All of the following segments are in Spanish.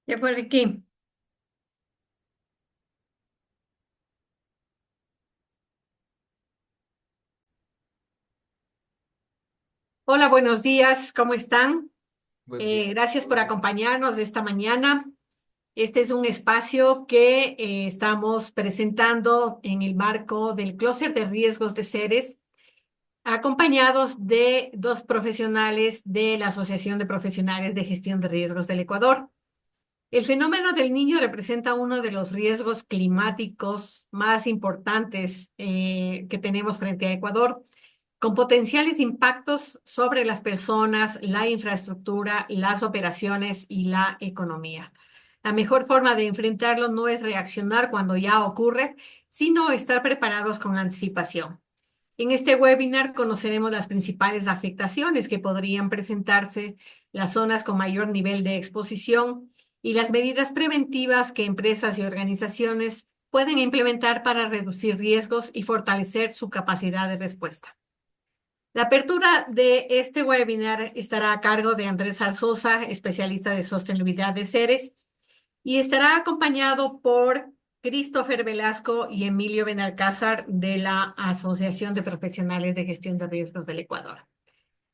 Ya por aquí. Hola, buenos días, ¿cómo están? Buen día. Gracias por Pablo. acompañarnos esta mañana. Este es un espacio que estamos presentando en el marco del clúster de riesgos de seres, acompañados de dos profesionales de la Asociación de Profesionales de Gestión de Riesgos del Ecuador. El fenómeno del niño representa uno de los riesgos climáticos más importantes que tenemos frente a Ecuador, con potenciales impactos sobre las personas, la infraestructura, las operaciones y la economía. La mejor forma de enfrentarlo no es reaccionar cuando ya ocurre, sino estar preparados con anticipación. En este webinar conoceremos las principales afectaciones que podrían presentarse, las zonas con mayor nivel de exposición y las medidas preventivas que empresas y organizaciones pueden implementar para reducir riesgos y fortalecer su capacidad de respuesta. La apertura de este webinar estará a cargo de Andrés Arzosa, especialista de sostenibilidad de seres, y estará acompañado por Christopher Velasco y Emilio Benalcázar de la Asociación de Profesionales de Gestión de Riesgos del Ecuador.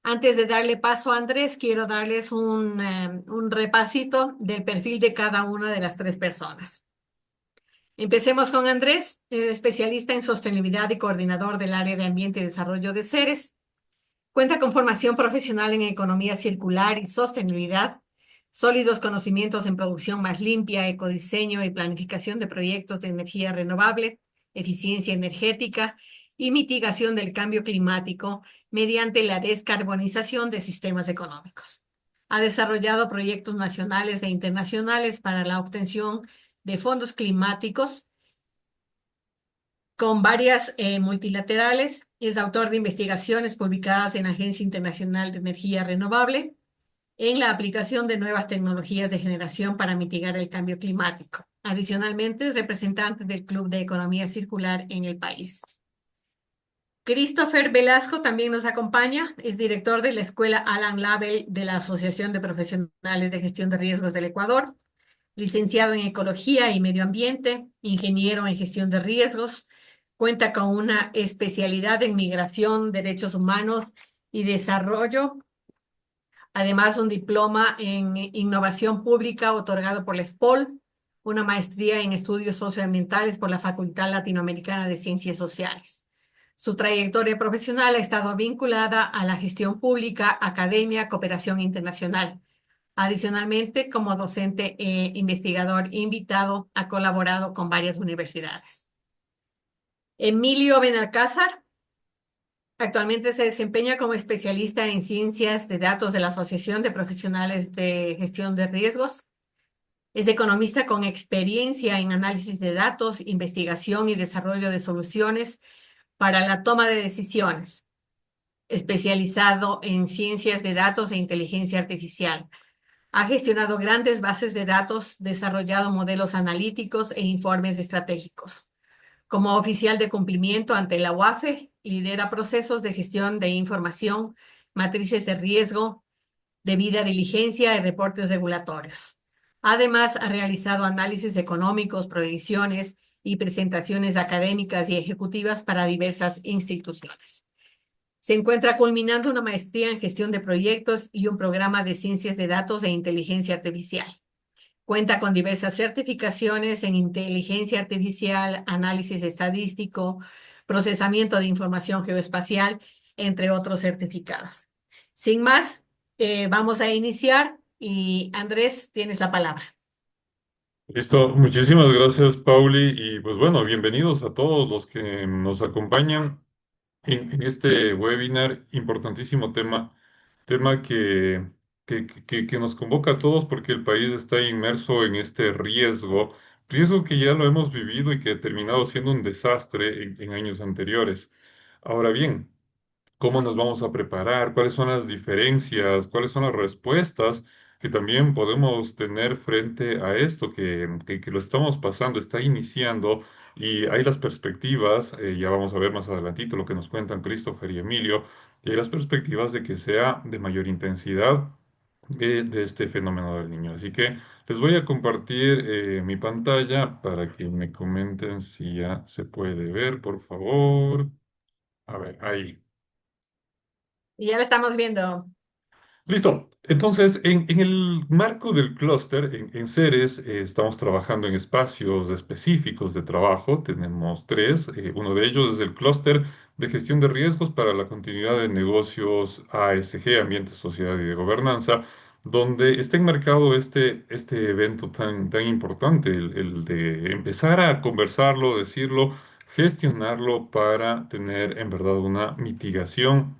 Antes de darle paso a Andrés, quiero darles un repasito del perfil de cada una de las tres personas. Empecemos con Andrés, especialista en sostenibilidad y coordinador del área de ambiente y desarrollo de seres. Cuenta con formación profesional en economía circular y sostenibilidad, sólidos conocimientos en producción más limpia, ecodiseño y planificación de proyectos de energía renovable, eficiencia energética y mitigación del cambio climático mediante la descarbonización de sistemas económicos. Ha desarrollado proyectos nacionales e internacionales para la obtención de fondos climáticos con varias multilaterales. Es autor de investigaciones publicadas en la Agencia Internacional de Energía Renovable en la aplicación de nuevas tecnologías de generación para mitigar el cambio climático. Adicionalmente, es representante del Club de Economía Circular en el país. Christopher Velasco también nos acompaña, es director de la Escuela Alan Label de la Asociación de Profesionales de Gestión de Riesgos del Ecuador, licenciado en Ecología y Medio Ambiente, ingeniero en Gestión de Riesgos, cuenta con una especialidad en Migración, Derechos Humanos y Desarrollo, además un diploma en Innovación Pública otorgado por la SPOL, una maestría en Estudios Socioambientales por la Facultad Latinoamericana de Ciencias Sociales. Su trayectoria profesional ha estado vinculada a la gestión pública, academia, cooperación internacional. Adicionalmente, como docente e investigador invitado, ha colaborado con varias universidades. Emilio Benalcázar actualmente se desempeña como especialista en ciencias de datos de la Asociación de Profesionales de Gestión de Riesgos. Es economista con experiencia en análisis de datos, investigación y desarrollo de soluciones para la toma de decisiones, especializado en ciencias de datos e inteligencia artificial. Ha gestionado grandes bases de datos, desarrollado modelos analíticos e informes estratégicos. Como oficial de cumplimiento ante la UAFE, lidera procesos de gestión de información, matrices de riesgo, debida diligencia y reportes regulatorios. Además, ha realizado análisis económicos, proyecciones y presentaciones académicas y ejecutivas para diversas instituciones. Se encuentra culminando una maestría en gestión de proyectos y un programa de ciencias de datos e inteligencia artificial. Cuenta con diversas certificaciones en inteligencia artificial, análisis estadístico, procesamiento de información geoespacial, entre otros certificados. Sin más, vamos a iniciar y Andrés, tienes la palabra. Listo, muchísimas gracias, Pauli, y pues bueno, bienvenidos a todos los que nos acompañan en este webinar, importantísimo tema que nos convoca a todos porque el país está inmerso en este riesgo que ya lo hemos vivido y que ha terminado siendo un desastre en años anteriores. Ahora bien, cómo nos vamos a preparar, cuáles son las diferencias, cuáles son las respuestas que también podemos tener frente a esto que lo estamos pasando, está iniciando y hay las perspectivas, ya vamos a ver más adelantito lo que nos cuentan Christopher y Emilio, y hay las perspectivas de que sea de mayor intensidad de este fenómeno del niño. Así que Les voy a compartir mi pantalla para que me comenten si ya se puede ver, por favor. A ver, ahí. Y ya lo estamos viendo. Listo. Entonces, en el marco del clúster, en Ceres, estamos trabajando en espacios específicos de trabajo. Tenemos tres. Uno de ellos es el clúster de gestión de riesgos para la continuidad de negocios ASG, Ambiente, Sociedad y de Gobernanza, donde está enmarcado este evento tan importante, el de empezar a conversarlo, decirlo, gestionarlo para tener en verdad una mitigación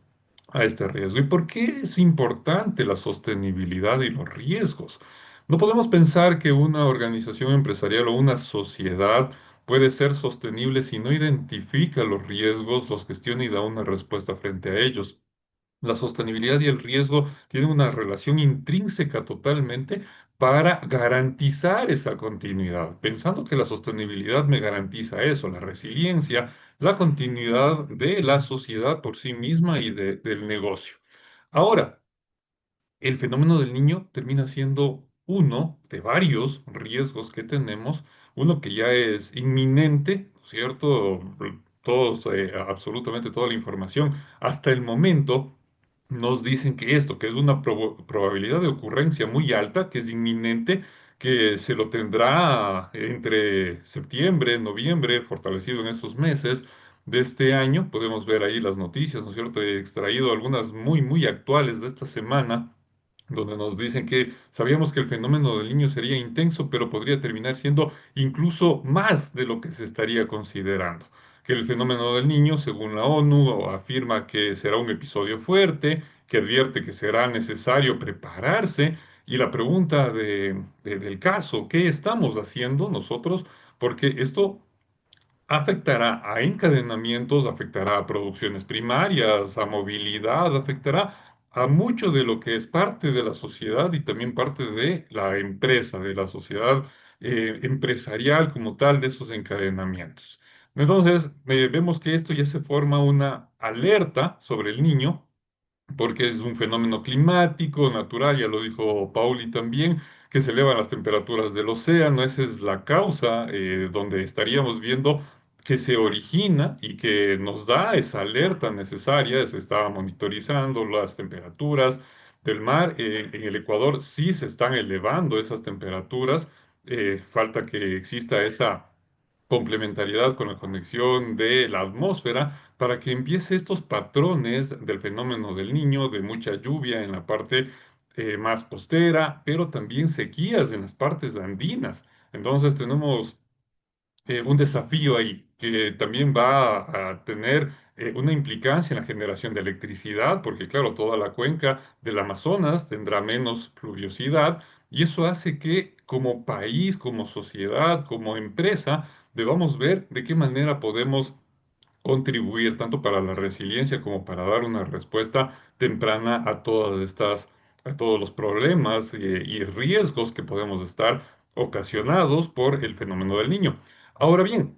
a este riesgo. ¿Y por qué es importante la sostenibilidad y los riesgos? No podemos pensar que una organización empresarial o una sociedad puede ser sostenible si no identifica los riesgos, los gestiona y da una respuesta frente a ellos. La sostenibilidad y el riesgo tienen una relación intrínseca totalmente para garantizar esa continuidad, pensando que la sostenibilidad me garantiza eso, la resiliencia, la continuidad de la sociedad por sí misma y del negocio. Ahora, el fenómeno del niño termina siendo uno de varios riesgos que tenemos, uno que ya es inminente, ¿no es cierto? Todos, absolutamente toda la información hasta el momento nos dicen que esto, que es una probabilidad de ocurrencia muy alta, que es inminente, que se lo tendrá entre septiembre, noviembre, fortalecido en esos meses de este año. Podemos ver ahí las noticias, ¿no es cierto? He extraído algunas muy actuales de esta semana donde nos dicen que sabíamos que el fenómeno del niño sería intenso, pero podría terminar siendo incluso más de lo que se estaría considerando. Que el fenómeno del niño, según la ONU, afirma que será un episodio fuerte, que advierte que será necesario prepararse. Y la pregunta del caso, ¿qué estamos haciendo nosotros? Porque esto afectará a encadenamientos, afectará a producciones primarias, a movilidad, afectará a mucho de lo que es parte de la sociedad y también parte de la empresa, de la sociedad empresarial como tal, de esos encadenamientos. Entonces, vemos que esto ya se forma una alerta sobre el niño porque es un fenómeno climático, natural, ya lo dijo Pauli también, que se elevan las temperaturas del océano, esa es la causa donde estaríamos viendo que se origina y que nos da esa alerta necesaria, se está monitorizando las temperaturas del mar, en el Ecuador sí se están elevando esas temperaturas, falta que exista esa complementariedad con la conexión de la atmósfera para que empiece estos patrones del fenómeno del niño, de mucha lluvia en la parte más costera, pero también sequías en las partes andinas. Entonces tenemos un desafío ahí que también va a tener una implicancia en la generación de electricidad, porque claro, toda la cuenca del Amazonas tendrá menos pluviosidad y eso hace que como país, como sociedad, como empresa, debamos ver de qué manera podemos contribuir tanto para la resiliencia como para dar una respuesta temprana a a todos los problemas y riesgos que podemos estar ocasionados por el fenómeno del niño. Ahora bien,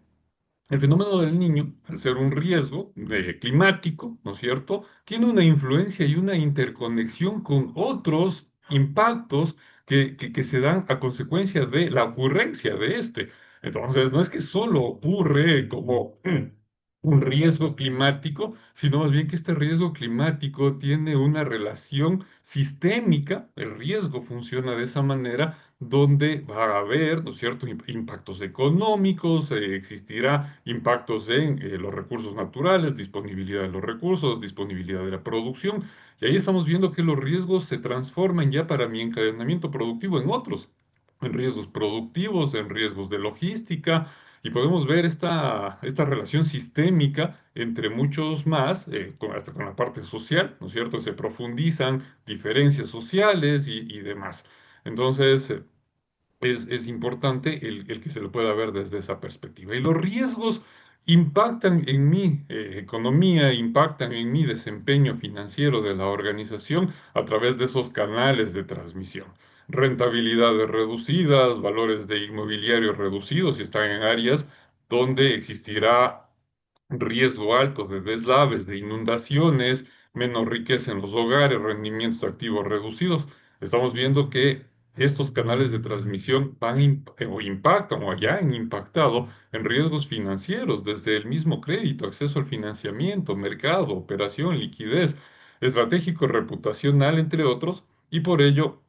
el fenómeno del niño, al ser un riesgo climático, ¿no es cierto?, tiene una influencia y una interconexión con otros impactos que se dan a consecuencia de la ocurrencia de este. Entonces, no es que solo ocurre como un riesgo climático, sino más bien que este riesgo climático tiene una relación sistémica, el riesgo funciona de esa manera, donde va a haber, ¿no es cierto?, impactos económicos, existirá impactos en los recursos naturales, disponibilidad de los recursos, disponibilidad de la producción, y ahí estamos viendo que los riesgos se transforman ya para mi encadenamiento productivo en otros, en riesgos productivos, en riesgos de logística, y podemos ver esta relación sistémica entre muchos más, hasta con la parte social, ¿no es cierto? Se profundizan diferencias sociales y demás. Entonces, es importante el que se lo pueda ver desde esa perspectiva. Y los riesgos impactan en mi economía, impactan en mi desempeño financiero de la organización a través de esos canales de transmisión. Rentabilidades reducidas, valores de inmobiliario reducidos si están en áreas donde existirá riesgo alto de deslaves, de inundaciones, menos riqueza en los hogares, rendimientos activos reducidos. Estamos viendo que estos canales de transmisión o impactan o ya han impactado en riesgos financieros, desde el mismo crédito, acceso al financiamiento, mercado, operación, liquidez, estratégico, reputacional, entre otros, y por ello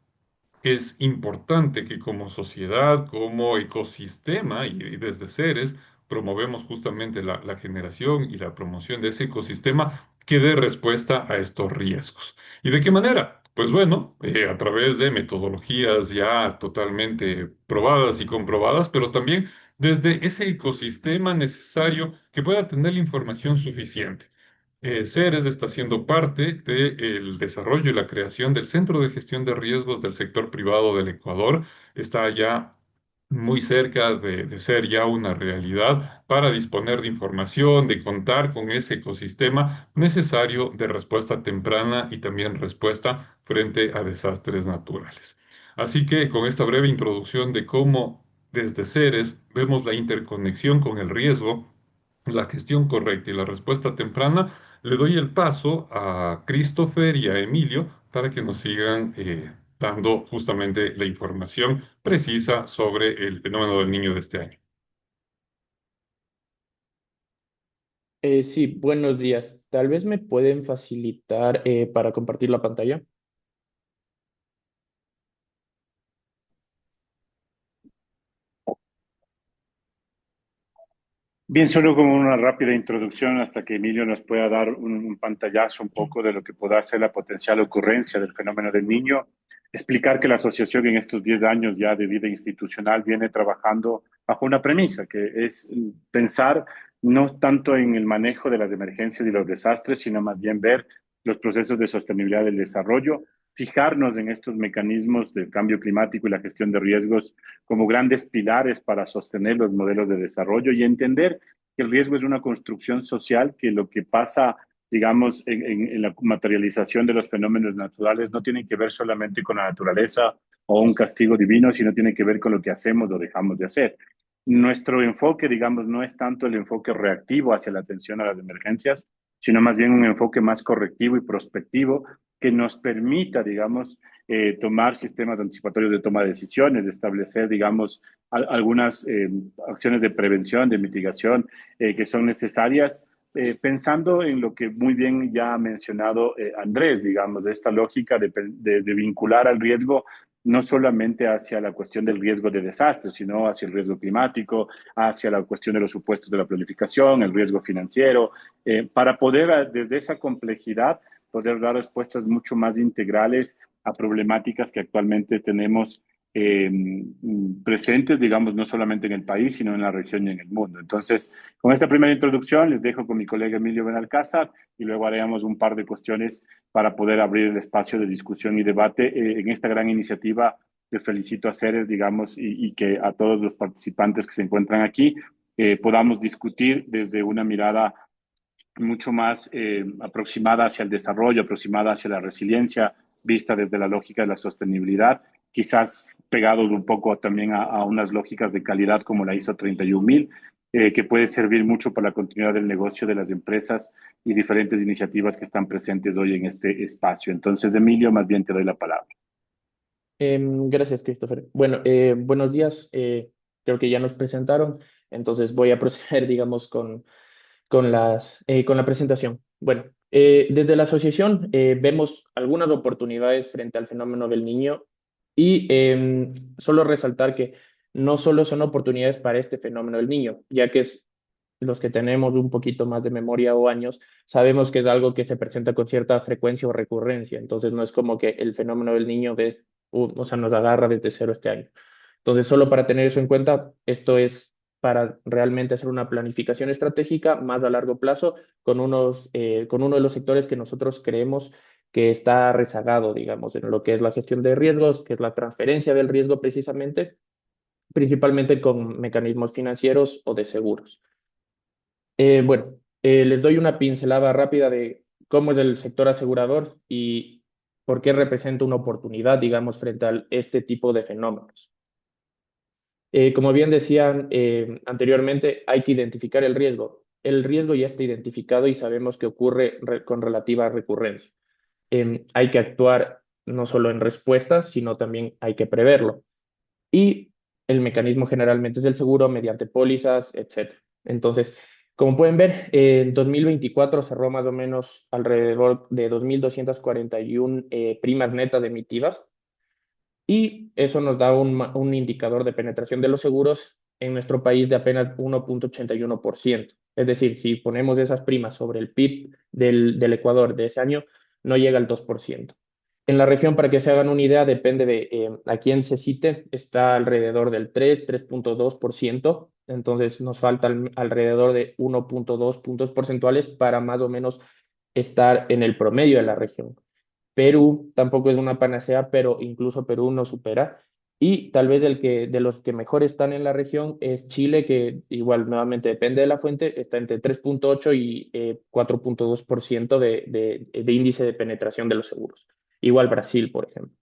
es importante que como sociedad, como ecosistema y desde Ceres, promovemos justamente la generación y la promoción de ese ecosistema que dé respuesta a estos riesgos. ¿Y de qué manera? Pues bueno, a través de metodologías ya totalmente probadas y comprobadas, pero también desde ese ecosistema necesario que pueda tener la información suficiente. Ceres está siendo parte del desarrollo y la creación del Centro de Gestión de Riesgos del Sector Privado del Ecuador. Está ya muy cerca de ser ya una realidad para disponer de información, de contar con ese ecosistema necesario de respuesta temprana y también respuesta frente a desastres naturales. Así que con esta breve introducción de cómo desde Ceres vemos la interconexión con el riesgo, la gestión correcta y la respuesta temprana, le doy el paso a Christopher y a Emilio para que nos sigan dando justamente la información precisa sobre el fenómeno del niño de este año. Sí, buenos días. Tal vez me pueden facilitar para compartir la pantalla. Bien, solo como una rápida introducción hasta que Emilio nos pueda dar un pantallazo un poco de lo que pueda ser la potencial ocurrencia del fenómeno del niño. Explicar que la asociación en estos 10 años ya de vida institucional viene trabajando bajo una premisa, que es pensar no tanto en el manejo de las emergencias y los desastres, sino más bien ver los procesos de sostenibilidad del desarrollo, fijarnos en estos mecanismos del cambio climático y la gestión de riesgos como grandes pilares para sostener los modelos de desarrollo y entender que el riesgo es una construcción social, que lo que pasa, digamos, en la materialización de los fenómenos naturales no tiene que ver solamente con la naturaleza o un castigo divino, sino tiene que ver con lo que hacemos o dejamos de hacer. Nuestro enfoque, digamos, no es tanto el enfoque reactivo hacia la atención a las emergencias, sino más bien un enfoque más correctivo y prospectivo que nos permita, digamos, tomar sistemas anticipatorios de toma de decisiones, establecer, digamos, algunas acciones de prevención, de mitigación que son necesarias, pensando en lo que muy bien ya ha mencionado Andrés, digamos, esta lógica de vincular al riesgo no solamente hacia la cuestión del riesgo de desastre, sino hacia el riesgo climático, hacia la cuestión de los supuestos de la planificación, el riesgo financiero, para poder desde esa complejidad poder dar respuestas mucho más integrales a problemáticas que actualmente tenemos eh, presentes, digamos, no solamente en el país, sino en la región y en el mundo. Entonces, con esta primera introducción, les dejo con mi colega Emilio Benalcázar y luego haremos un par de cuestiones para poder abrir el espacio de discusión y debate en esta gran iniciativa que felicito a Ceres, digamos, y que a todos los participantes que se encuentran aquí podamos discutir desde una mirada mucho más aproximada hacia el desarrollo, aproximada hacia la resiliencia, vista desde la lógica de la sostenibilidad, quizás pegados un poco también a unas lógicas de calidad como la ISO 31000, que puede servir mucho para la continuidad del negocio de las empresas y diferentes iniciativas que están presentes hoy en este espacio. Entonces, Emilio, más bien te doy la palabra. Gracias, Christopher. Bueno, buenos días. Creo que ya nos presentaron, entonces voy a proceder, digamos, con la presentación. Bueno, desde la asociación vemos algunas oportunidades frente al fenómeno del niño y solo resaltar que no solo son oportunidades para este fenómeno del niño, ya que es los que tenemos un poquito más de memoria o años, sabemos que es algo que se presenta con cierta frecuencia o recurrencia. Entonces no es como que el fenómeno del niño o sea, nos agarra desde cero este año. Entonces, solo para tener eso en cuenta, esto es para realmente hacer una planificación estratégica más a largo plazo con uno de los sectores que nosotros creemos que está rezagado, digamos, en lo que es la gestión de riesgos, que es la transferencia del riesgo precisamente, principalmente con mecanismos financieros o de seguros. Bueno, les doy una pincelada rápida de cómo es el sector asegurador y por qué representa una oportunidad, digamos, frente a este tipo de fenómenos. Como bien decían anteriormente, hay que identificar el riesgo. El riesgo ya está identificado y sabemos que ocurre con relativa recurrencia. Hay que actuar no solo en respuesta, sino también hay que preverlo. Y el mecanismo generalmente es el seguro mediante pólizas, etcétera. Entonces, como pueden ver, en 2024 cerró más o menos alrededor de 2.241 primas netas emitidas, y eso nos da un indicador de penetración de los seguros en nuestro país de apenas 1,81%. Es decir, si ponemos esas primas sobre el PIB del Ecuador de ese año, no llega al 2%. En la región, para que se hagan una idea, depende de a quién se cite, está alrededor del 3,2%. Entonces nos falta alrededor de 1,2 puntos porcentuales para más o menos estar en el promedio de la región. Perú tampoco es una panacea, pero incluso Perú nos supera. Y tal vez de los que mejor están en la región es Chile, que igual nuevamente depende de la fuente, está entre 3,8 y 4,2% de índice de penetración de los seguros. Igual Brasil, por ejemplo.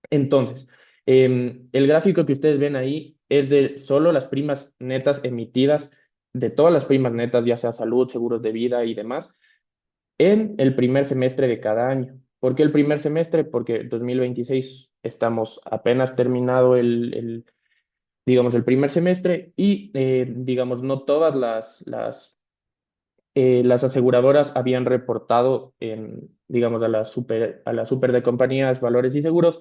Entonces, el gráfico que ustedes ven ahí es de solo las primas netas emitidas, de todas las primas netas, ya sea salud, seguros de vida y demás, en el primer semestre de cada año. ¿Por qué el primer semestre? Porque en 2026 estamos apenas terminado digamos, el primer semestre y, digamos, no todas las aseguradoras habían reportado, digamos, a la super de compañías, valores y seguros.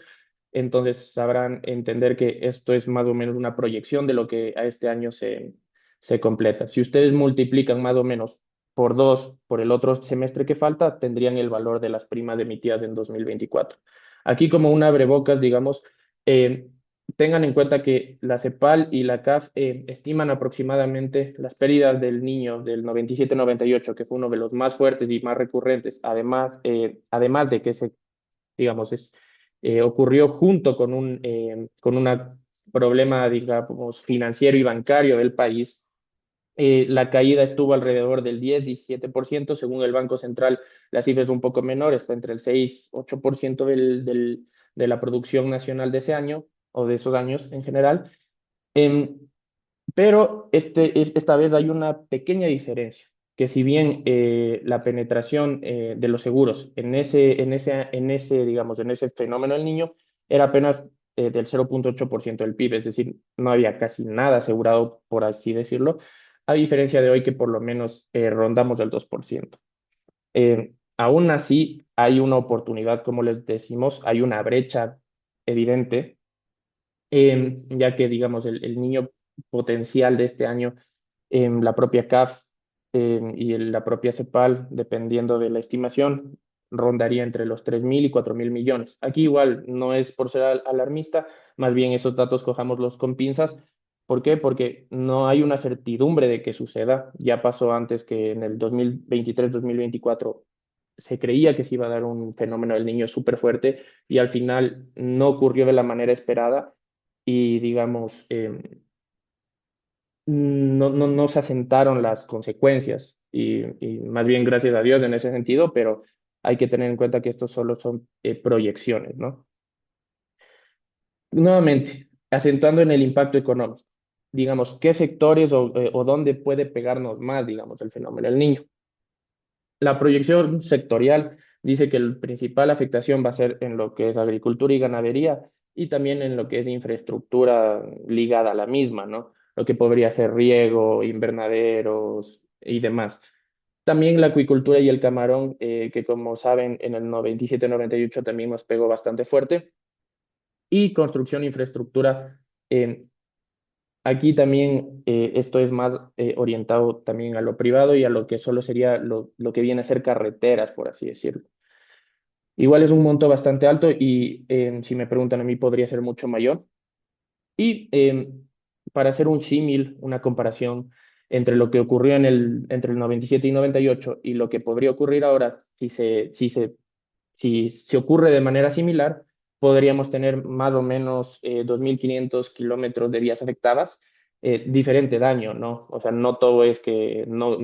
Entonces sabrán entender que esto es más o menos una proyección de lo que a este año se completa. Si ustedes multiplican más o menos por 2 por el otro semestre que falta, tendrían el valor de las primas emitidas en 2024. Aquí, como un abrebocas, digamos, eh, tengan en cuenta que la CEPAL y la CAF estiman aproximadamente las pérdidas del niño del 97-98, que fue uno de los más fuertes y más recurrentes, además de que digamos, ocurrió junto con un problema, digamos, financiero y bancario del país. La caída estuvo alrededor del 10-17%, según el Banco Central. La cifra es un poco menor, está entre el 6-8% de la producción nacional de ese año o de esos años en general. Em, pero esta vez hay una pequeña diferencia, que si bien la penetración de los seguros digamos, en ese fenómeno del niño era apenas del 0,8% del PIB, es decir, no había casi nada asegurado, por así decirlo, a diferencia de hoy que por lo menos rondamos el 2%. Aún así, hay una oportunidad, como les decimos, hay una brecha evidente, ya que, digamos, el niño potencial de este año, la propia CAF y la propia CEPAL, dependiendo de la estimación, rondaría entre los 3.000 y 4.000 millones. Aquí igual no es por ser alarmista, más bien esos datos cojámoslos con pinzas. ¿Por qué? Porque no hay una certidumbre de que suceda. Ya pasó antes que en el 2023-2024 se creía que se iba a dar un fenómeno del niño súper fuerte y al final no ocurrió de la manera esperada y, digamos, no se asentaron las consecuencias y más bien gracias a Dios en ese sentido, pero hay que tener en cuenta que estos solo son proyecciones, ¿no? Nuevamente, acentuando en el impacto económico, digamos, ¿qué sectores o dónde puede pegarnos más, digamos, el fenómeno del niño? La proyección sectorial dice que la principal afectación va a ser en lo que es agricultura y ganadería y también en lo que es infraestructura ligada a la misma, ¿no? Lo que podría ser riego, invernaderos y demás. También la acuicultura y el camarón, que como saben en el 97-98 también nos pegó bastante fuerte. Y construcción e infraestructura. Aquí también esto es más orientado también a lo privado y a lo que solo sería lo que viene a ser carreteras, por así decirlo. Igual es un monto bastante alto y si me preguntan a mí podría ser mucho mayor. Y para hacer un símil, una comparación entre lo que ocurrió entre el 97 y 98 y lo que podría ocurrir ahora si se ocurre de manera similar, podríamos tener más o menos 2.500 kilómetros de vías afectadas, diferente daño, ¿no? O sea, no todo es que no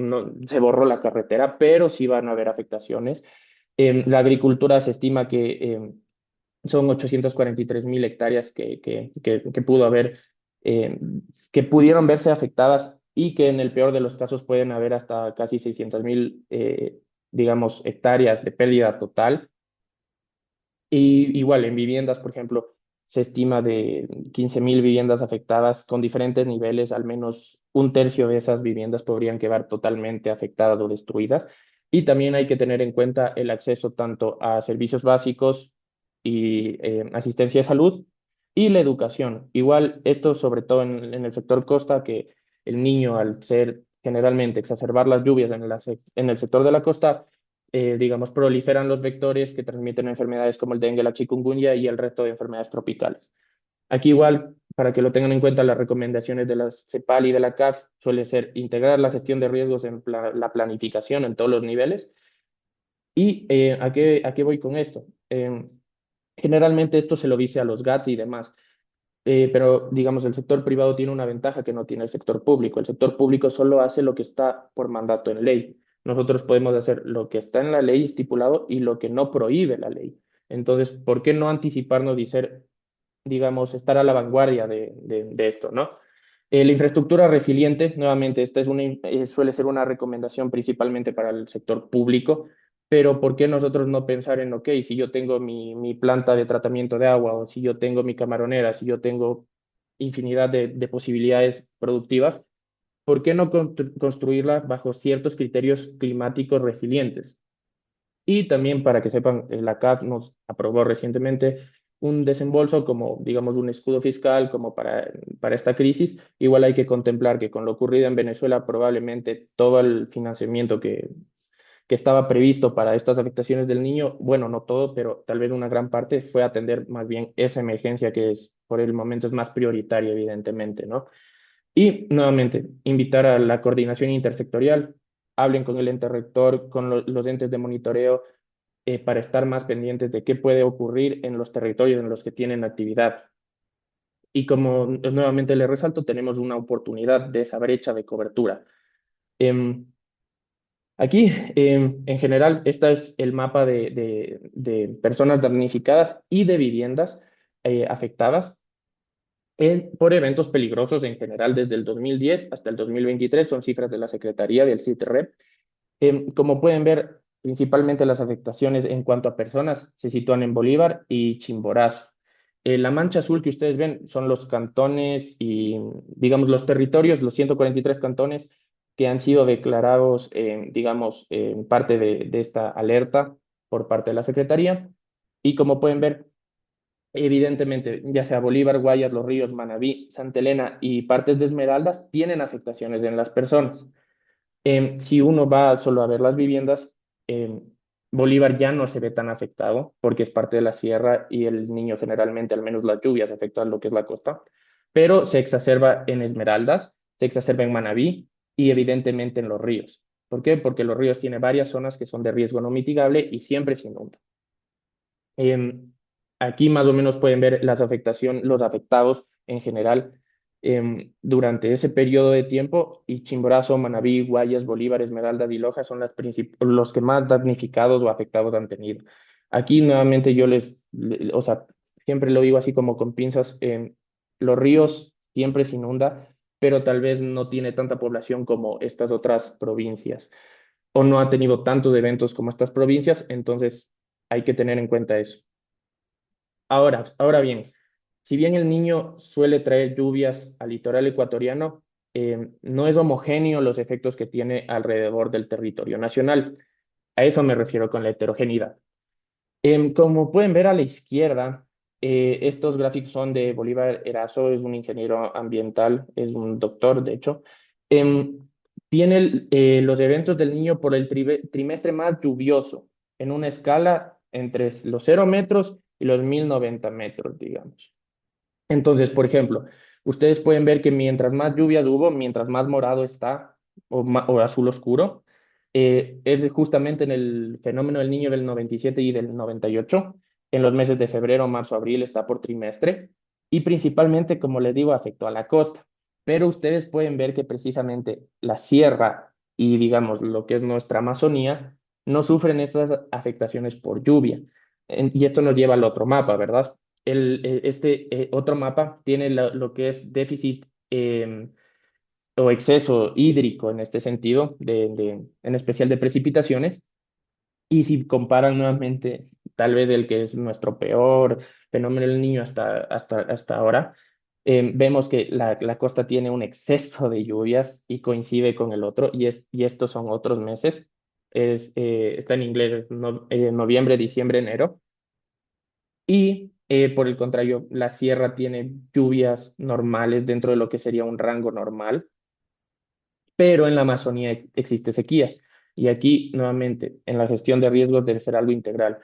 se borró la carretera, pero sí van a haber afectaciones. La agricultura se estima que son 843.000 hectáreas que pudo haber, eh, que pudieron verse afectadas y que en el peor de los casos pueden haber hasta casi 600.000, digamos, hectáreas de pérdida total. Y igual en viviendas, por ejemplo, se estima de 15.000 viviendas afectadas con diferentes niveles, al menos un tercio de esas viviendas podrían quedar totalmente afectadas o destruidas. Y también hay que tener en cuenta el acceso tanto a servicios básicos y asistencia de salud y la educación. Igual esto sobre todo en el sector costa, que el niño al ser generalmente exacerbar las lluvias en el sector de la costa, digamos, proliferan los vectores que transmiten enfermedades como el dengue, la chikungunya y el resto de enfermedades tropicales. Aquí igual, para que lo tengan en cuenta, las recomendaciones de la CEPAL y de la CAF suele ser integrar la gestión de riesgos en la planificación en todos los niveles. ¿Y a qué voy con esto? Generalmente esto se lo dice a los GATS y demás, pero digamos, el sector privado tiene una ventaja que no tiene el sector público. El sector público solo hace lo que está por mandato en ley. Nosotros podemos hacer lo que está en la ley estipulado y lo que no prohíbe la ley. Entonces, ¿por qué no anticiparnos y ser, digamos, estar a la vanguardia de esto, ¿no? La infraestructura resiliente, nuevamente, esta es suele ser una recomendación principalmente para el sector público, pero ¿por qué nosotros no pensar en, ok, si yo tengo mi planta de tratamiento de agua o si yo tengo mi camaronera, si yo tengo infinidad de posibilidades productivas, ¿por qué no construirla bajo ciertos criterios climáticos resilientes? Y también para que sepan, la CAF nos aprobó recientemente un desembolso como, digamos, un escudo fiscal como para esta crisis. Igual hay que contemplar que con lo ocurrido en Venezuela, probablemente todo el financiamiento que estaba previsto para estas afectaciones del niño, bueno, no todo, pero tal vez una gran parte fue atender más bien esa emergencia que es, por el momento es más prioritaria, evidentemente, ¿no? Y nuevamente, invitar a la coordinación intersectorial, hablen con el ente rector, con los entes de monitoreo, para estar más pendientes de qué puede ocurrir en los territorios en los que tienen actividad. Y como nuevamente le resalto, tenemos una oportunidad de esa brecha de cobertura. Em, Aquí, en general, este es el mapa de personas damnificadas y de viviendas afectadas por eventos peligrosos en general desde el 2010 hasta el 2023, son cifras de la Secretaría del CITREP. Como pueden ver, principalmente las afectaciones en cuanto a personas se sitúan en Bolívar y Chimborazo. La mancha azul que ustedes ven son los cantones y, digamos, los territorios, los 143 cantones que han sido declarados, digamos, en parte de esta alerta por parte de la Secretaría. Y como pueden ver, evidentemente, ya sea Bolívar, Guayas, Los Ríos, Manabí, Santa Elena y partes de Esmeraldas, tienen afectaciones en las personas. Si uno va solo a ver las viviendas, em, Bolívar ya no se ve tan afectado porque es parte de la sierra y el niño generalmente, al menos las lluvias, afectan lo que es la costa, pero se exacerba en Esmeraldas, se exacerba en Manabí y evidentemente en los ríos. ¿Por qué? Porque los ríos tienen varias zonas que son de riesgo no mitigable y siempre se inundan. Em, Aquí más o menos pueden ver las afectación, los afectados en general durante ese periodo de tiempo, y Chimborazo, Manabí, Guayas, Bolívar, Esmeralda y Loja son los que más damnificados o afectados han tenido. Aquí nuevamente yo o sea, siempre lo digo así como con pinzas, los ríos siempre se inunda, pero tal vez no tiene tanta población como estas otras provincias, o no ha tenido tantos eventos como estas provincias, entonces hay que tener en cuenta eso. Ahora bien, si bien el niño suele traer lluvias al litoral ecuatoriano, no es homogéneo los efectos que tiene alrededor del territorio nacional. A eso me refiero con la heterogeneidad. Como pueden ver a la izquierda, estos gráficos son de Bolívar Erazo, es un ingeniero ambiental, es un doctor, de hecho. Tiene los eventos del niño por el trimestre más lluvioso, en una escala entre los 0 metros y los 1090 metros, digamos. Entonces, por ejemplo, ustedes pueden ver que mientras más lluvias hubo, mientras más morado está o azul oscuro, es justamente en el fenómeno del niño del 97 y del 98, en los meses de febrero, marzo, abril, está por trimestre, y principalmente, como les digo, afectó a la costa. Pero ustedes pueden ver que precisamente la sierra y, digamos, lo que es nuestra Amazonía no sufren estas afectaciones por lluvia. Y esto nos lleva al otro mapa, ¿verdad? Este otro mapa tiene lo que es déficit o exceso hídrico en este sentido, en especial de precipitaciones. Y si comparan nuevamente, tal vez el que es nuestro peor fenómeno del niño hasta ahora, vemos que la costa tiene un exceso de lluvias y coincide con el otro, y estos son otros meses. Está en inglés, es noviembre, diciembre, enero. Y por el contrario, la sierra tiene lluvias normales dentro de lo que sería un rango normal, pero en la Amazonía existe sequía. Y aquí, nuevamente, en la gestión de riesgos debe ser algo integral.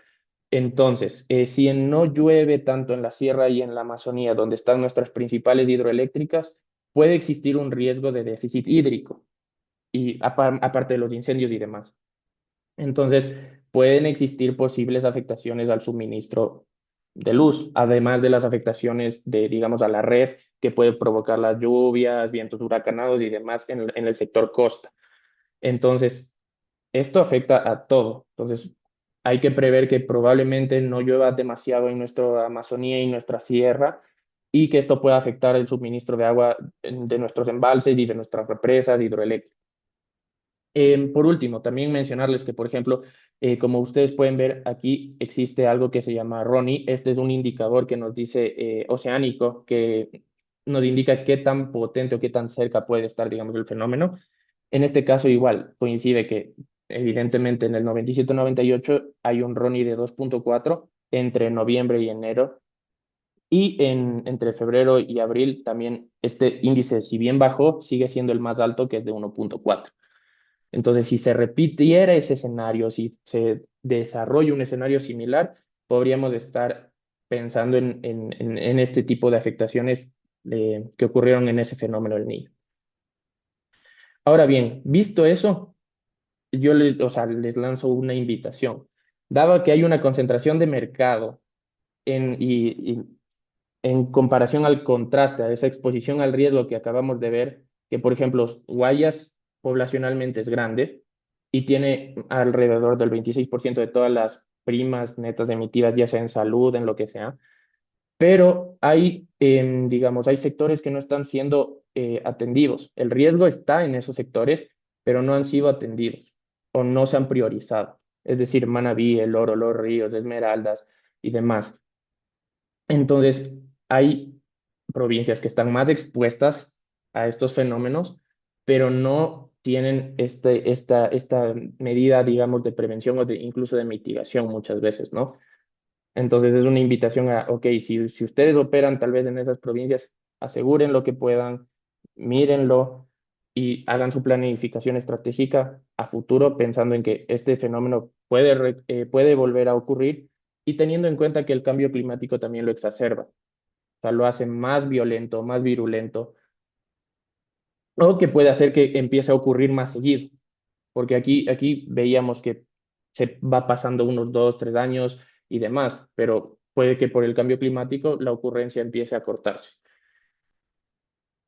Entonces, si no llueve tanto en la sierra y en la Amazonía, donde están nuestras principales hidroeléctricas, puede existir un riesgo de déficit hídrico, y aparte de los incendios y demás. Entonces, pueden existir posibles afectaciones al suministro de luz, además de las afectaciones de, digamos, a la red que puede provocar las lluvias, vientos huracanados y demás en el sector costa. Entonces, esto afecta a todo. Entonces, hay que prever que probablemente no llueva demasiado en nuestra Amazonía y nuestra sierra, y que esto pueda afectar el suministro de agua de nuestros embalses y de nuestras represas hidroeléctricas. Por último, también mencionarles que, por ejemplo, como ustedes pueden ver, aquí existe algo que se llama RONI. Este es un indicador que nos dice oceánico, que nos indica qué tan potente o qué tan cerca puede estar, digamos, el fenómeno. En este caso, igual, coincide que evidentemente en el 97-98 hay un RONI de 2.4 entre noviembre y enero, y entre febrero y abril también este índice, si bien bajó, sigue siendo el más alto, que es de 1.4. Entonces, si se repitiera ese escenario, si se desarrolla un escenario similar, podríamos estar pensando en este tipo de afectaciones que ocurrieron en ese fenómeno del Niño. Ahora bien, visto eso, yo o sea, les lanzo una invitación. Dado que hay una concentración de mercado y en comparación al contraste, a esa exposición al riesgo que acabamos de ver, que por ejemplo, Guayas poblacionalmente es grande y tiene alrededor del 26% de todas las primas netas emitidas, ya sea en salud, en lo que sea, pero hay, digamos, hay sectores que no están siendo atendidos. El riesgo está en esos sectores, pero no han sido atendidos o no se han priorizado. Es decir, Manabí, El Oro, Los Ríos, Esmeraldas y demás. Entonces, hay provincias que están más expuestas a estos fenómenos, pero no tienen esta medida, digamos, de prevención o incluso de mitigación muchas veces, ¿no? Entonces, es una invitación a, ok, si ustedes operan tal vez en esas provincias, aseguren lo que puedan, mírenlo y hagan su planificación estratégica a futuro, pensando en que este fenómeno puede volver a ocurrir, y teniendo en cuenta que el cambio climático también lo exacerba. O sea, lo hace más violento, más virulento, o que puede hacer que empiece a ocurrir más seguido, porque aquí veíamos que se va pasando unos 2, 3 años y demás, pero puede que por el cambio climático la ocurrencia empiece a cortarse.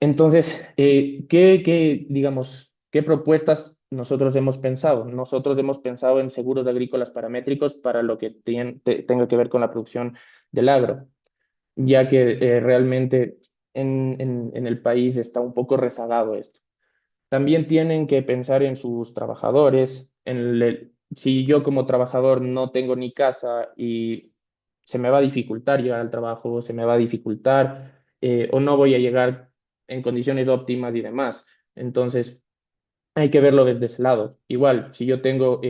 Entonces, digamos, qué propuestas nosotros hemos pensado? Nosotros hemos pensado en seguros agrícolas paramétricos para lo que tenga que ver con la producción del agro, ya que realmente en el país está un poco rezagado esto. También tienen que pensar en sus trabajadores, si yo como trabajador no tengo ni casa y se me va a dificultar llegar al trabajo, se me va a dificultar, o no voy a llegar en condiciones óptimas y demás. Entonces, hay que verlo desde ese lado. Igual, si yo tengo,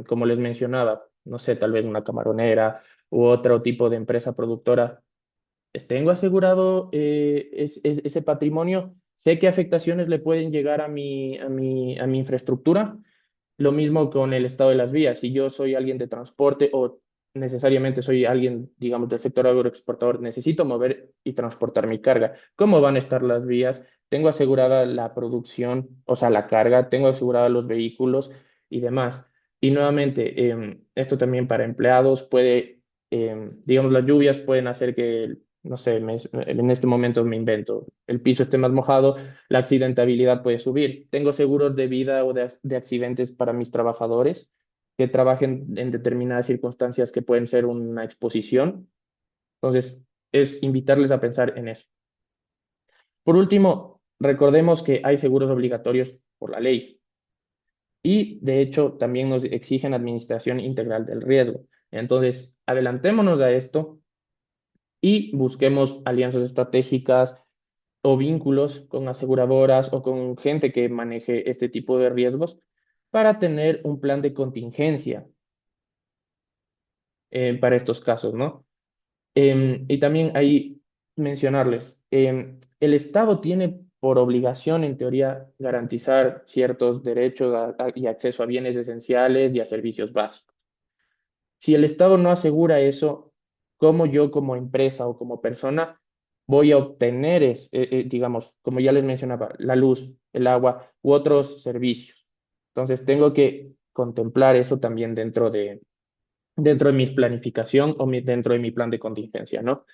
como les mencionaba, no sé, tal vez una camaronera u otro tipo de empresa productora, tengo asegurado ese patrimonio, sé qué afectaciones le pueden llegar a mi infraestructura. Lo mismo con el estado de las vías. Si yo soy alguien de transporte o necesariamente soy alguien, digamos, del sector agroexportador, necesito mover y transportar mi carga. ¿Cómo van a estar las vías? Tengo asegurada la producción, o sea, la carga, tengo asegurada los vehículos y demás. Y nuevamente, esto también para empleados puede, digamos, las lluvias pueden hacer que, no sé, en este momento me invento, el piso esté más mojado, la accidentabilidad puede subir. Tengo seguros de vida o de accidentes para mis trabajadores que trabajen en determinadas circunstancias que pueden ser una exposición. Entonces, es invitarles a pensar en eso. Por último, recordemos que hay seguros obligatorios por la ley. y de hecho también nos exigen administración integral del riesgo. Entonces, adelantémonos a esto y busquemos alianzas estratégicas o vínculos con aseguradoras o con gente que maneje este tipo de riesgos para tener un plan de contingencia para estos casos, ¿no? Y también ahí mencionarles, el Estado tiene por obligación, en teoría, garantizar ciertos derechos y acceso a bienes esenciales y a servicios básicos. Si el Estado no asegura eso, ¿cómo yo como empresa o como persona voy a obtener, digamos, como ya les mencionaba, la luz, el agua u otros servicios? Entonces, tengo que contemplar eso también dentro de mi planificación o dentro de mi plan de contingencia, ¿no?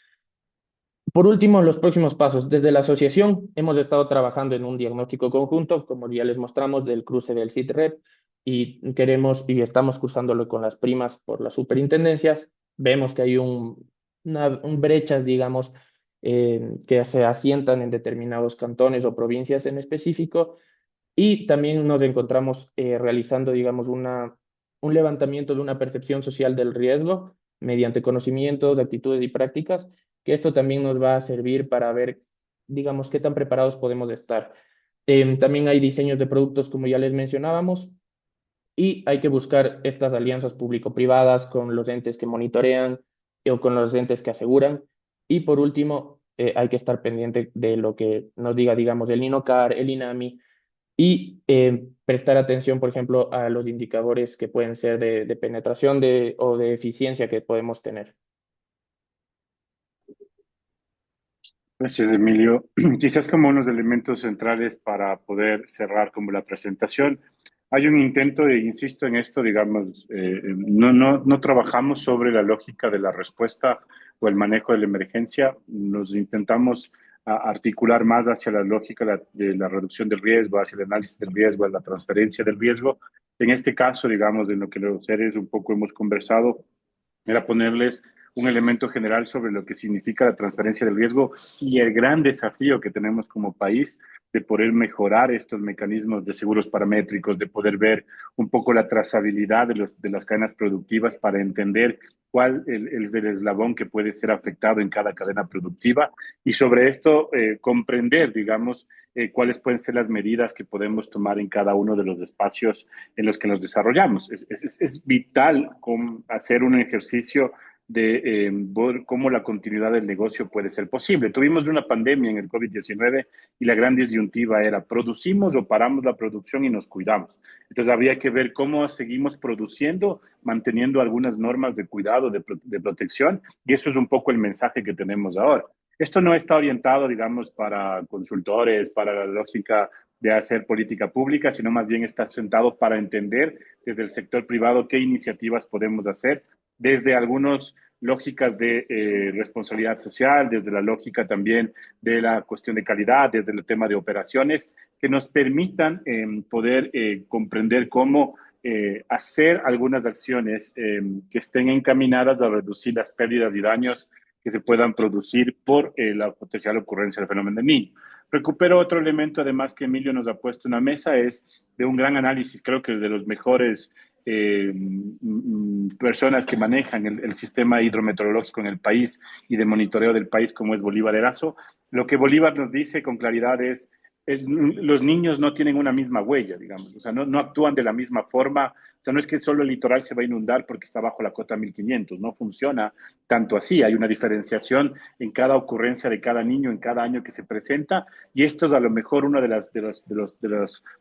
Por último, los próximos pasos. Desde la asociación hemos estado trabajando en un diagnóstico conjunto, como ya les mostramos, del cruce del CITREP y queremos y estamos cruzándolo con las primas por las superintendencias. Vemos que hay brechas, digamos, que se asientan en determinados cantones o provincias en específico y también nos encontramos realizando, digamos, un levantamiento de una percepción social del riesgo mediante conocimientos, actitudes y prácticas, que esto también nos va a servir para ver, digamos, qué tan preparados podemos estar. También hay diseños de productos, como ya les mencionábamos, y hay que buscar estas alianzas público-privadas con los entes que monitorean o con los entes que aseguran. Y por último, hay que estar pendiente de lo que nos diga, digamos, el INOCAR, el INAMI, y prestar atención, por ejemplo, a los indicadores que pueden ser de penetración o de eficiencia que podemos tener. Gracias, Emilio. Quizás como unos elementos centrales para poder cerrar como la presentación, hay un intento de, insisto en esto, digamos, no trabajamos sobre la lógica de la respuesta o el manejo de la emergencia, nos intentamos articular más hacia la lógica de la reducción del riesgo, hacia el análisis del riesgo, la transferencia del riesgo. En este caso, digamos, de lo que los seres un poco hemos conversado, era ponerles un elemento general sobre lo que significa la transferencia del riesgo y el gran desafío que tenemos como país de poder mejorar estos mecanismos de seguros paramétricos, de poder ver un poco la trazabilidad de las cadenas productivas para entender cuál es el eslabón que puede ser afectado en cada cadena productiva y sobre esto comprender, digamos, cuáles pueden ser las medidas que podemos tomar en cada uno de los espacios en los que nos desarrollamos. Es vital hacer un ejercicio de ver cómo la continuidad del negocio puede ser posible. Tuvimos una pandemia en el COVID-19 y la gran disyuntiva era, ¿producimos o paramos la producción y nos cuidamos? Entonces habría que ver cómo seguimos produciendo, manteniendo algunas normas de cuidado, de protección, y eso es un poco el mensaje que tenemos ahora. Esto no está orientado, digamos, para consultores, para la lógica de hacer política pública, sino más bien está sentado para entender desde el sector privado qué iniciativas podemos hacer, desde algunas lógicas de responsabilidad social, desde la lógica también de la cuestión de calidad, desde el tema de operaciones, que nos permitan poder comprender cómo hacer algunas acciones que estén encaminadas a reducir las pérdidas y daños que se puedan producir por la potencial ocurrencia del fenómeno del niño. Recupero otro elemento, además, que Emilio nos ha puesto en la mesa, es de un gran análisis, creo que de los mejores personas que manejan el sistema hidrometeorológico en el país y de monitoreo del país, como es Bolívar Erazo. Lo que Bolívar nos dice con claridad es los niños no tienen una misma huella, digamos, o sea, no actúan de la misma forma, o sea, no es que solo el litoral se va a inundar porque está bajo la cota 1500, no funciona tanto así, hay una diferenciación en cada ocurrencia de cada niño, en cada año que se presenta, y esto es a lo mejor una de las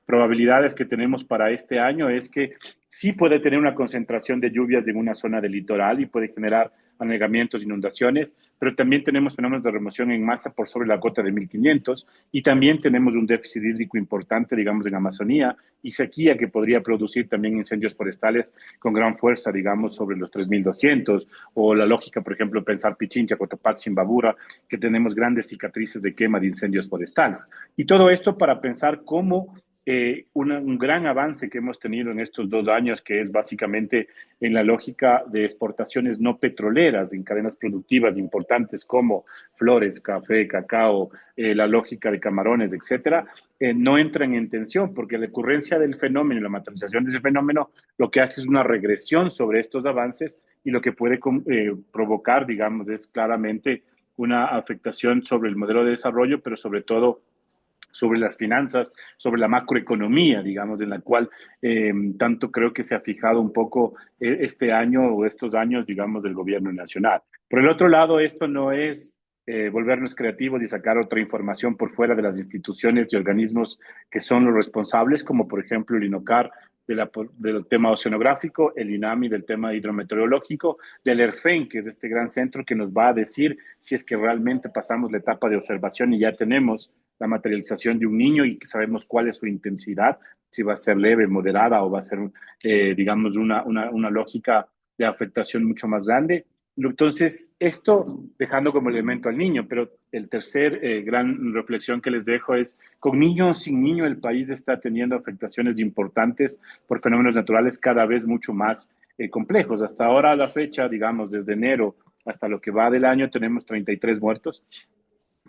probabilidades que tenemos para este año, es que sí puede tener una concentración de lluvias en una zona del litoral y puede generar anegamientos, inundaciones, pero también tenemos fenómenos de remoción en masa por sobre la cota de 1500 y también tenemos un déficit hídrico importante, digamos, en Amazonía y sequía que podría producir también incendios forestales con gran fuerza, digamos, sobre los 3200 o la lógica, por ejemplo, pensar Pichincha, Cotopaxi, Imbabura, que tenemos grandes cicatrices de quema de incendios forestales. Y todo esto para pensar cómo un gran avance que hemos tenido en estos 2 años, que es básicamente en la lógica de exportaciones no petroleras en cadenas productivas importantes como flores, café, cacao, la lógica de camarones, etcétera, no entran en tensión porque la ocurrencia del fenómeno y la materialización de ese fenómeno lo que hace es una regresión sobre estos avances y lo que puede provocar, digamos, es claramente una afectación sobre el modelo de desarrollo, pero sobre todo sobre las finanzas, sobre la macroeconomía, digamos, en la cual tanto creo que se ha fijado un poco este año o estos años, digamos, del gobierno nacional. Por el otro lado, esto no es volvernos creativos y sacar otra información por fuera de las instituciones y organismos que son los responsables, como por ejemplo el INOCAR del tema oceanográfico, el INAMI del tema hidrometeorológico, del ERFEN, que es este gran centro que nos va a decir si es que realmente pasamos la etapa de observación y ya tenemos la materialización de un niño y que sabemos cuál es su intensidad, si va a ser leve, moderada o va a ser, digamos, una lógica de afectación mucho más grande. Entonces, esto dejando como elemento al niño, pero el tercer gran reflexión que les dejo es, con niño o sin niño, el país está teniendo afectaciones importantes por fenómenos naturales cada vez mucho más complejos. Hasta ahora, a la fecha, digamos, desde enero hasta lo que va del año, tenemos 33 muertos.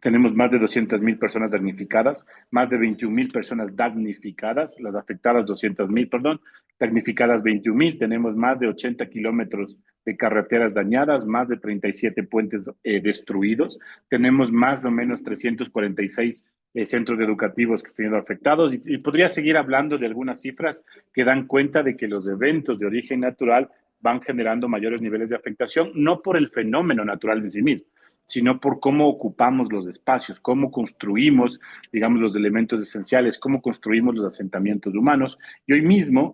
Tenemos más de 200.000 personas damnificadas, más de 21.000 personas damnificadas, las afectadas 200.000, perdón, damnificadas 21.000. Tenemos más de 80 kilómetros de carreteras dañadas, más de 37 puentes destruidos. Tenemos más o menos 346 centros educativos que están siendo afectados y podría seguir hablando de algunas cifras que dan cuenta de que los eventos de origen natural van generando mayores niveles de afectación, no por el fenómeno natural en sí mismo, sino por cómo ocupamos los espacios, cómo construimos, digamos, los elementos esenciales, cómo construimos los asentamientos humanos. Y hoy mismo,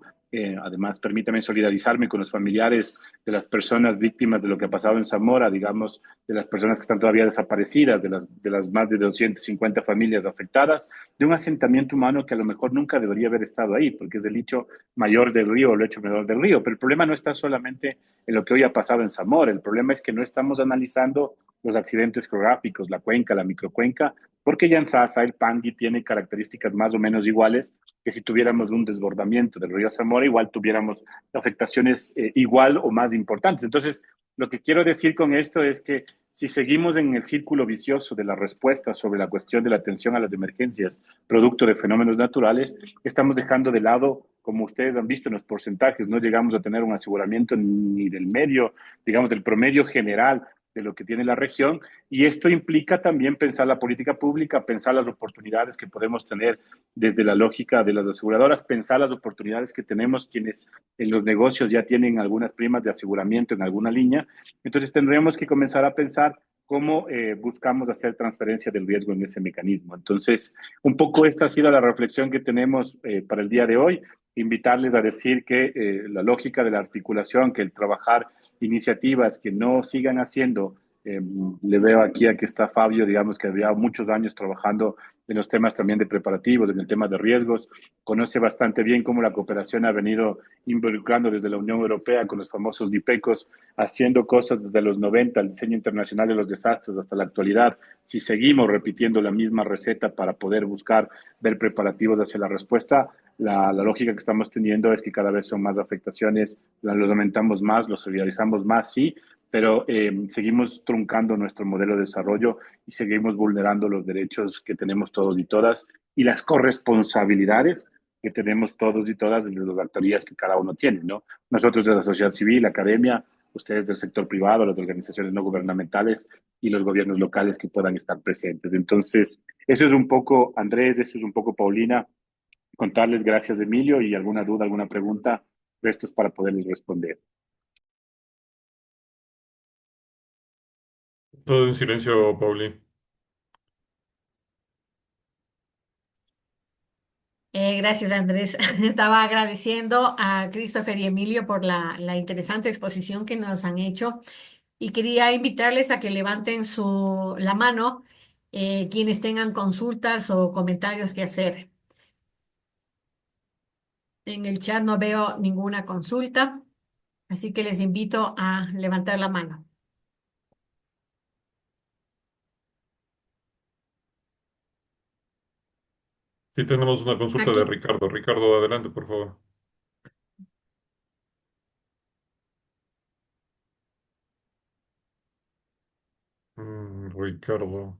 además, permítame solidarizarme con los familiares de las personas víctimas de lo que ha pasado en Zamora, digamos, de las personas que están todavía desaparecidas, de las más de 250 familias afectadas, de un asentamiento humano que a lo mejor nunca debería haber estado ahí, porque es el hecho mayor del río o el hecho menor del río. Pero el problema no está solamente en lo que hoy ha pasado en Zamora, el problema es que no estamos analizando los accidentes geográficos, la cuenca, la microcuenca, porque Yansasa, el Pangui, tiene características más o menos iguales que si tuviéramos un desbordamiento del río Zamora, igual tuviéramos afectaciones igual o más importantes. Entonces, lo que quiero decir con esto es que si seguimos en el círculo vicioso de la respuesta sobre la cuestión de la atención a las emergencias, producto de fenómenos naturales, estamos dejando de lado, como ustedes han visto en los porcentajes, no llegamos a tener un aseguramiento ni del medio, digamos, del promedio general de lo que tiene la región, y esto implica también pensar la política pública, pensar las oportunidades que podemos tener desde la lógica de las aseguradoras, pensar las oportunidades que tenemos quienes en los negocios ya tienen algunas primas de aseguramiento en alguna línea. Entonces tendremos que comenzar a pensar cómo buscamos hacer transferencia del riesgo en ese mecanismo. Entonces, un poco esta ha sido la reflexión que tenemos para el día de hoy. Invitarles a decir que la lógica de la articulación, que el trabajar iniciativas que no sigan haciendo. Le veo aquí a que está Fabio, digamos que había muchos años trabajando en los temas también de preparativos, en el tema de riesgos, conoce bastante bien cómo la cooperación ha venido involucrando desde la Unión Europea con los famosos DIPECOS, haciendo cosas desde los 90, el diseño internacional de los desastres hasta la actualidad. Si seguimos repitiendo la misma receta para poder buscar ver preparativos hacia la respuesta, la lógica que estamos teniendo es que cada vez son más afectaciones, los aumentamos más, los solidarizamos más, sí, pero seguimos truncando nuestro modelo de desarrollo y seguimos vulnerando los derechos que tenemos todos y todas y las corresponsabilidades que tenemos todos y todas de las actorías que cada uno tiene, ¿no? Nosotros de la sociedad civil, la academia, ustedes del sector privado, las organizaciones no gubernamentales y los gobiernos locales que puedan estar presentes. Entonces, eso es un poco, Andrés, eso es un poco, Paulina, contarles gracias, Emilio, y alguna duda, alguna pregunta, esto es para poderles responder. Todo en silencio, Pauli. Gracias, Andrés. Estaba agradeciendo a Christopher y Emilio por la interesante exposición que nos han hecho y quería invitarles a que levanten la mano quienes tengan consultas o comentarios que hacer. En el chat no veo ninguna consulta, así que les invito a levantar la mano. Sí, tenemos una consulta de Aquí. Ricardo. Ricardo, adelante, por favor. Ricardo.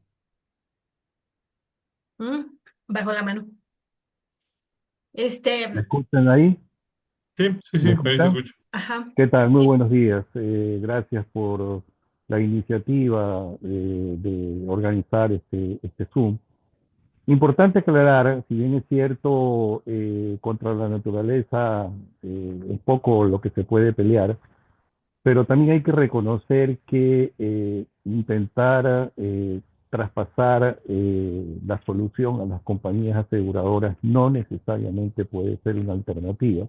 Bajo la mano. ¿Me Este, escuchan ahí? Sí, sí, sí, ¿Me ahí se escuchan? escucha. ajá. ¿Qué tal? Muy buenos días. Gracias por la iniciativa de organizar este Zoom. Importante aclarar, si bien es cierto, contra la naturaleza es poco lo que se puede pelear, pero también hay que reconocer que intentar traspasar la solución a las compañías aseguradoras no necesariamente puede ser una alternativa,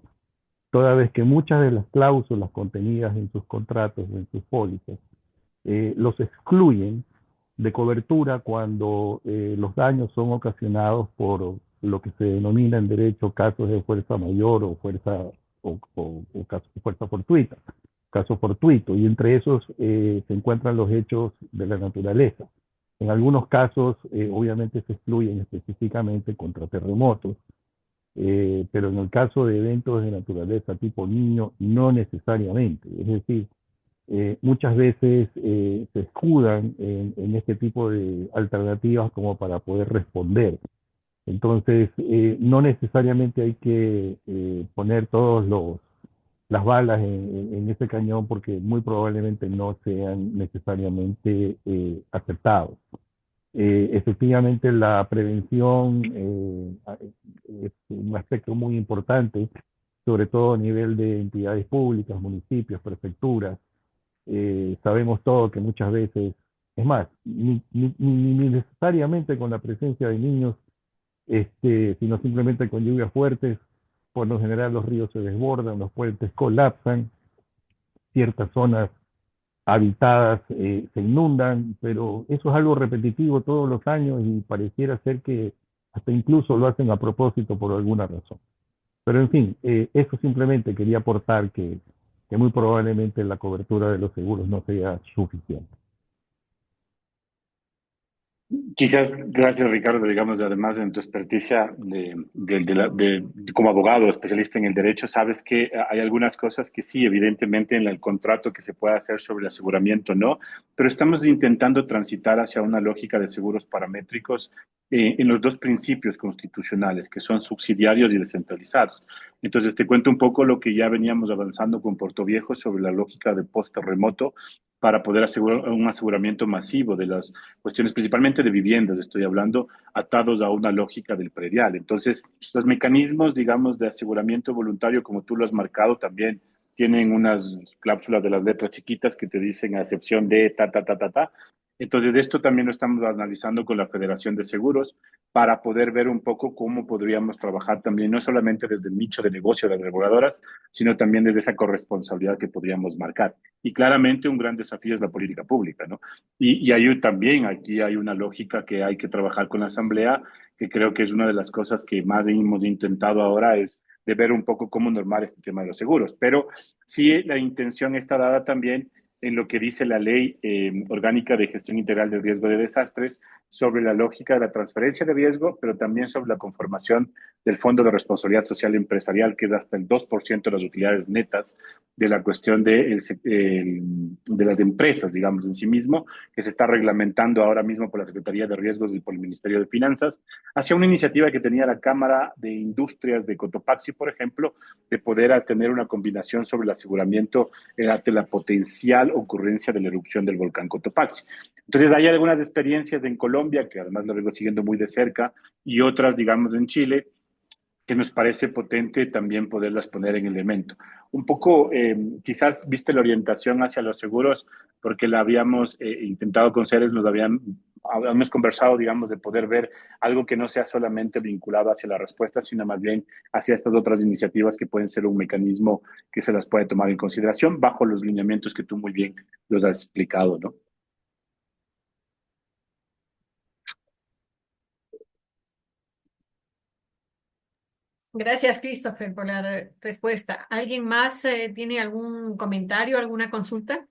toda vez que muchas de las cláusulas contenidas en sus contratos o en sus pólizas los excluyen de cobertura cuando los daños son ocasionados por lo que se denomina en derecho casos de fuerza mayor o fuerza o casos de fuerza fortuita, caso fortuito, y entre esos se encuentran los hechos de la naturaleza. En algunos casos, obviamente, se excluyen específicamente contra terremotos, pero en el caso de eventos de naturaleza tipo niño, no necesariamente. Es decir, muchas veces se escudan en este tipo de alternativas como para poder responder. Entonces, no necesariamente hay que poner todas las balas en ese cañón porque muy probablemente no sean necesariamente aceptados. Efectivamente, la prevención es un aspecto muy importante, sobre todo a nivel de entidades públicas, municipios, prefecturas. Sabemos todo que muchas veces, es más, ni necesariamente con la presencia de niños, sino simplemente con lluvias fuertes, por lo general los ríos se desbordan, los puentes colapsan, ciertas zonas habitadas se inundan, pero eso es algo repetitivo todos los años y pareciera ser que hasta incluso lo hacen a propósito por alguna razón. Pero en fin, eso simplemente quería aportar que muy probablemente la cobertura de los seguros no sea suficiente. Quizás, gracias Ricardo, digamos, además en tu experticia como abogado especialista en el derecho, sabes que hay algunas cosas que sí, evidentemente en el contrato que se puede hacer sobre el aseguramiento, no, pero estamos intentando transitar hacia una lógica de seguros paramétricos en los dos principios constitucionales, que son subsidiarios y descentralizados. Entonces, te cuento un poco lo que ya veníamos avanzando con Puerto Viejo sobre la lógica de post-terremoto para poder asegurar un aseguramiento masivo de las cuestiones principalmente de viviendas, estoy hablando, atados a una lógica del predial. Entonces, los mecanismos, digamos, de aseguramiento voluntario, como tú lo has marcado, también tienen unas cláusulas de las letras chiquitas que te dicen a excepción de ta, ta, ta, ta, ta. Entonces, esto también lo estamos analizando con la Federación de Seguros para poder ver un poco cómo podríamos trabajar también, no solamente desde el nicho de negocio de las reguladoras, sino también desde esa corresponsabilidad que podríamos marcar. Y claramente un gran desafío es la política pública, ¿no? Y hay también, aquí hay una lógica que hay que trabajar con la Asamblea, que creo que es una de las cosas que más hemos intentado ahora, es de ver un poco cómo normar este tema de los seguros. Pero sí, la intención está dada también en lo que dice la Ley Orgánica de Gestión Integral del Riesgo de Desastres, sobre la lógica de la transferencia de riesgo, pero también sobre la conformación del Fondo de Responsabilidad Social Empresarial, que es hasta el 2% de las utilidades netas de la cuestión de las empresas, digamos, en sí mismo, que se está reglamentando ahora mismo por la Secretaría de Riesgos y por el Ministerio de Finanzas, hacia una iniciativa que tenía la Cámara de Industrias de Cotopaxi, por ejemplo, de poder tener una combinación sobre el aseguramiento ante la potencial ocurrencia de la erupción del volcán Cotopaxi. Entonces, hay algunas experiencias en Colombia, que además lo vengo siguiendo muy de cerca, y otras, digamos, en Chile, que nos parece potente también poderlas poner en elemento. Un poco, quizás viste la orientación hacia los seguros, porque la habíamos intentado con Ceres, habíamos conversado, digamos, de poder ver algo que no sea solamente vinculado hacia la respuesta, sino más bien hacia estas otras iniciativas que pueden ser un mecanismo que se las puede tomar en consideración bajo los lineamientos que tú muy bien los has explicado, ¿no? Gracias, Christopher, por la respuesta. ¿Alguien más tiene algún comentario, alguna consulta?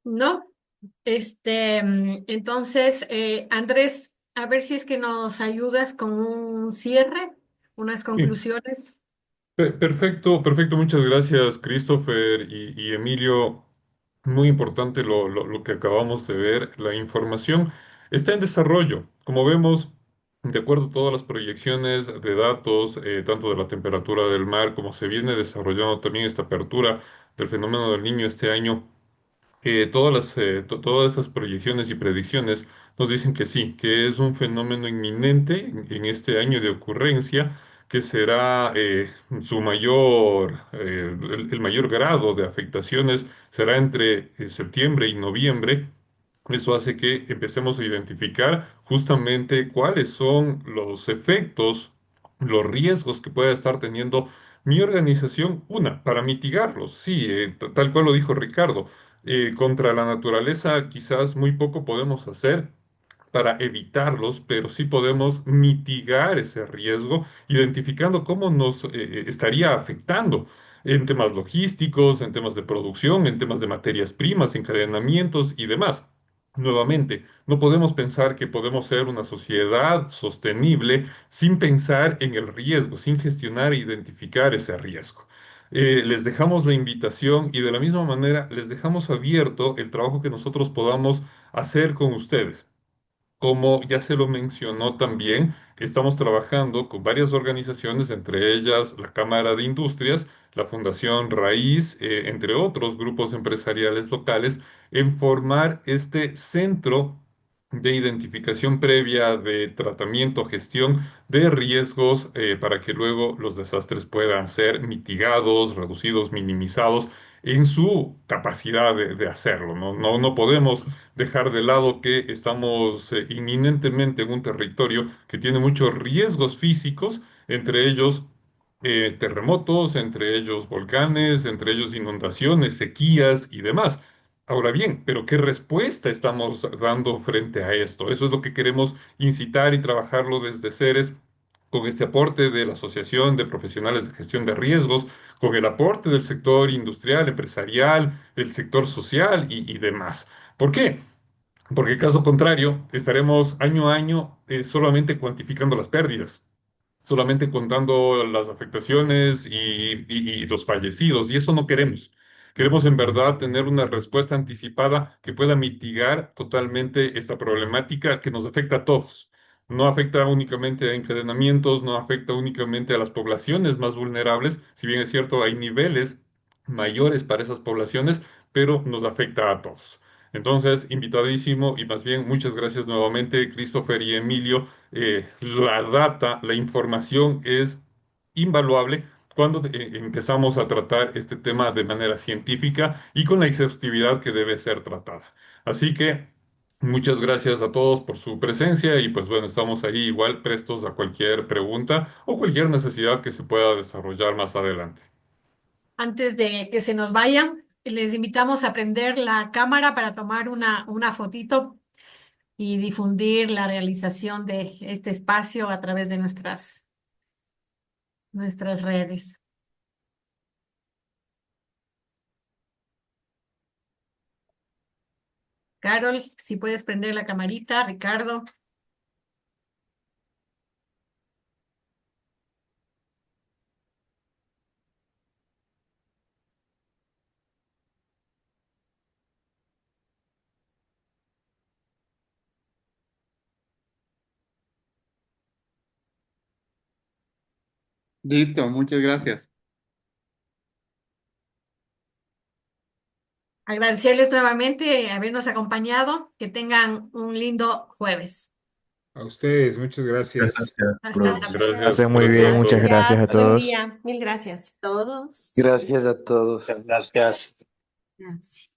¿No? Entonces, Andrés, a ver si es que nos ayudas con un cierre, unas Sí. conclusiones. Perfecto, perfecto, muchas gracias, Christopher y Emilio. Muy importante lo que acabamos de ver. La información está en desarrollo. Como vemos, de acuerdo a todas las proyecciones de datos, tanto de la temperatura del mar, como se viene desarrollando también esta apertura del fenómeno del Niño este año, todas esas proyecciones y predicciones nos dicen que sí, que es un fenómeno inminente en este año de ocurrencia, que será su mayor, el mayor grado de afectaciones será entre septiembre y noviembre. Eso hace que empecemos a identificar justamente cuáles son los efectos, los riesgos que pueda estar teniendo mi organización, una, para mitigarlos. Sí, tal cual lo dijo Ricardo, contra la naturaleza quizás muy poco podemos hacer para evitarlos, pero sí podemos mitigar ese riesgo, identificando cómo nos estaría afectando en temas logísticos, en temas de producción, en temas de materias primas, encadenamientos y demás. Nuevamente, no podemos pensar que podemos ser una sociedad sostenible sin pensar en el riesgo, sin gestionar e identificar ese riesgo. Les dejamos la invitación y de la misma manera les dejamos abierto el trabajo que nosotros podamos hacer con ustedes. Como ya se lo mencionó también, estamos trabajando con varias organizaciones, entre ellas la Cámara de Industrias, la Fundación Raíz, entre otros grupos empresariales locales, en formar este centro de identificación previa, de tratamiento, gestión de riesgos, para que luego los desastres puedan ser mitigados, reducidos, minimizados en su capacidad de hacerlo. No podemos dejar de lado que estamos inminentemente en un territorio que tiene muchos riesgos físicos, entre ellos terremotos, entre ellos volcanes, entre ellos inundaciones, sequías y demás. Ahora bien, pero ¿qué respuesta estamos dando frente a esto? Eso es lo que queremos incitar y trabajarlo desde Ceres, con este aporte de la Asociación de Profesionales de Gestión de Riesgos, con el aporte del sector industrial, empresarial, el sector social y demás. ¿Por qué? Porque caso contrario, estaremos año a año solamente cuantificando las pérdidas, solamente contando las afectaciones y los fallecidos, y eso no queremos. Queremos en verdad tener una respuesta anticipada que pueda mitigar totalmente esta problemática que nos afecta a todos. No afecta únicamente a encadenamientos, no afecta únicamente a las poblaciones más vulnerables, si bien es cierto, hay niveles mayores para esas poblaciones, pero nos afecta a todos. Entonces, invitadísimo y más bien muchas gracias nuevamente, Christopher y Emilio. La data, la información es invaluable cuando empezamos a tratar este tema de manera científica y con la exhaustividad que debe ser tratada. Así que muchas gracias a todos por su presencia y pues bueno, estamos ahí igual prestos a cualquier pregunta o cualquier necesidad que se pueda desarrollar más adelante. Antes de que se nos vayan, les invitamos a prender la cámara para tomar una fotito y difundir la realización de este espacio a través de nuestras redes. Carol, si puedes prender la camarita, Ricardo. Listo, muchas gracias. Agradecerles nuevamente habernos acompañado. Que tengan un lindo jueves. A ustedes, muchas gracias. Hasta la Gracias, Hacen muy gracias bien, a muchas todos. gracias a Buen todos. día. Mil gracias. Todos. Gracias a todos. Gracias. Gracias.